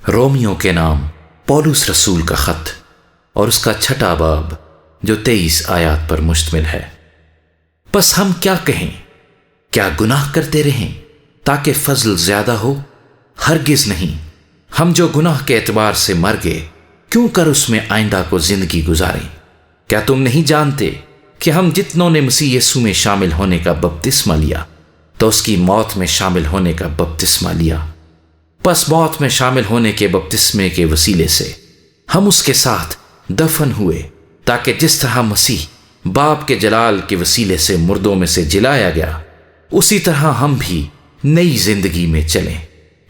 Romeo کے نام police رسول کا خط اور اس کا 6واں باب جو 23 آیات پر مشتمل ہے۔ پس ہم کیا کہیں؟ کیا گناہ کرتے رہیں تاکہ فضل زیادہ ہو؟ ہرگز نہیں۔ ہم جو گناہ کے اعتبار سے مر گئے، کیوں کر اس میں آئندہ کو زندگی گزاریں؟ کیا تم نہیں جانتے کہ ہم جتنوں نے مسیح یسوع میں شامل ہونے کا بپتسمہ لیا تو اس کی موت میں شامل ہونے کا بپتسمہ لیا؟ پس موت میں شامل ہونے کے بپتسمے کے وسیلے سے ہم اس کے ساتھ دفن ہوئے، تاکہ جس طرح مسیح باپ کے جلال کے وسیلے سے مردوں میں سے جلایا گیا، اسی طرح ہم بھی نئی زندگی میں چلیں۔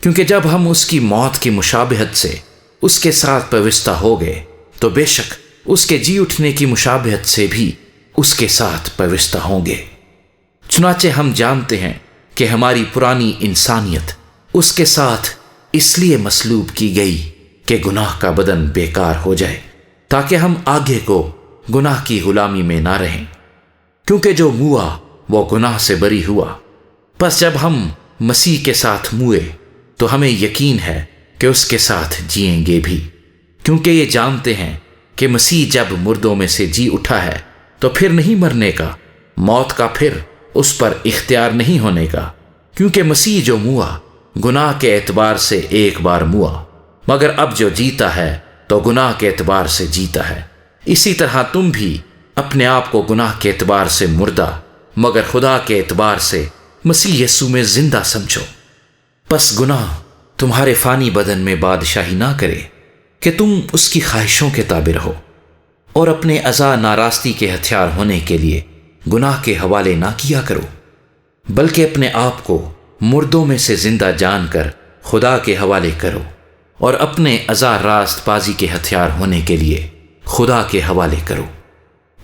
کیونکہ جب ہم اس کی موت کی مشابہت سے اس کے ساتھ پیوستہ ہو گئے تو بے شک اس کے جی اٹھنے کی مشابہت سے بھی اس کے ساتھ پیوستہ ہوں گے۔ چنانچہ ہم جانتے ہیں کہ ہماری پرانی انسانیت اس کے ساتھ اس لیے مصلوب کی گئی کہ گناہ کا بدن بیکار ہو جائے، تاکہ ہم آگے کو گناہ کی غلامی میں نہ رہیں۔ کیونکہ جو موا وہ گناہ سے بری ہوا۔ پس جب ہم مسیح کے ساتھ موئے تو ہمیں یقین ہے کہ اس کے ساتھ جئیں گے بھی، کیونکہ یہ جانتے ہیں کہ مسیح جب مردوں میں سے جی اٹھا ہے تو پھر نہیں مرنے کا، موت کا پھر اس پر اختیار نہیں ہونے کا۔ کیونکہ مسیح جو موا گناہ کے اعتبار سے ایک بار موا، مگر اب جو جیتا ہے تو گناہ کے اعتبار سے جیتا ہے۔ اسی طرح تم بھی اپنے آپ کو گناہ کے اعتبار سے مردہ مگر خدا کے اعتبار سے مسیح یسوع میں زندہ سمجھو۔ پس گناہ تمہارے فانی بدن میں بادشاہی نہ کرے کہ تم اس کی خواہشوں کے تابع رہو، اور اپنے اعضاء ناراستی کے ہتھیار ہونے کے لیے گناہ کے حوالے نہ کیا کرو، بلکہ اپنے آپ کو مردوں میں سے زندہ جان کر خدا کے حوالے کرو، اور اپنے اعضاء راست بازی کے ہتھیار ہونے کے لیے خدا کے حوالے کرو،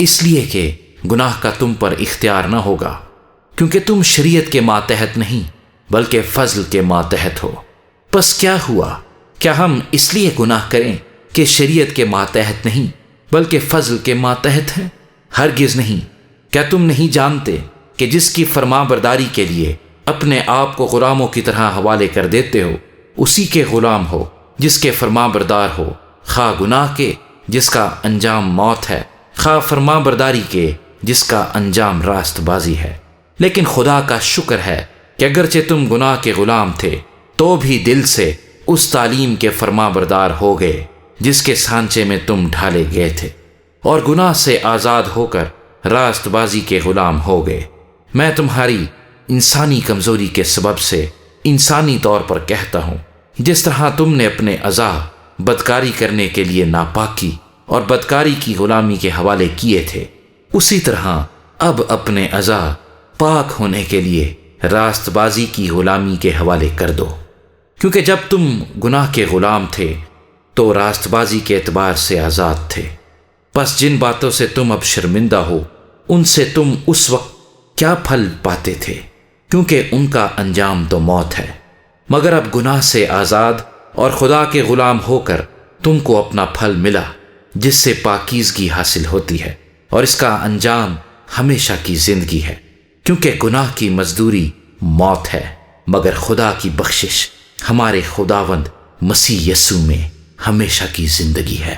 اس لیے کہ گناہ کا تم پر اختیار نہ ہوگا، کیونکہ تم شریعت کے ماتحت نہیں بلکہ فضل کے ماتحت ہو۔ پس کیا ہوا؟ کیا ہم اس لیے گناہ کریں کہ شریعت کے ماتحت نہیں بلکہ فضل کے ماتحت ہیں؟ ہرگز نہیں۔ کیا تم نہیں جانتے کہ جس کی فرما برداری کے لیے اپنے آپ کو غلاموں کی طرح حوالے کر دیتے ہو، اسی کے غلام ہو جس کے فرما بردار ہو، خواہ گناہ کے جس کا انجام موت ہے، خواہ فرما برداری کے جس کا انجام راست بازی ہے۔ لیکن خدا کا شکر ہے کہ اگرچہ تم گناہ کے غلام تھے تو بھی دل سے اس تعلیم کے فرما بردار ہو گئے جس کے سانچے میں تم ڈھالے گئے تھے، اور گناہ سے آزاد ہو کر راست بازی کے غلام ہو گئے۔ میں تمہاری انسانی کمزوری کے سبب سے انسانی طور پر کہتا ہوں، جس طرح تم نے اپنے اعضاء بدکاری کرنے کے لیے ناپاکی اور بدکاری کی غلامی کے حوالے کیے تھے، اسی طرح اب اپنے اعضاء پاک ہونے کے لیے راست بازی کی غلامی کے حوالے کر دو۔ کیونکہ جب تم گناہ کے غلام تھے تو راست بازی کے اعتبار سے آزاد تھے۔ پس جن باتوں سے تم اب شرمندہ ہو، ان سے تم اس وقت کیا پھل پاتے تھے؟ کیونکہ ان کا انجام تو موت ہے۔ مگر اب گناہ سے آزاد اور خدا کے غلام ہو کر تم کو اپنا پھل ملا، جس سے پاکیزگی حاصل ہوتی ہے، اور اس کا انجام ہمیشہ کی زندگی ہے۔ کیونکہ گناہ کی مزدوری موت ہے، مگر خدا کی بخشش ہمارے خداوند مسیح یسوع میں ہمیشہ کی زندگی ہے۔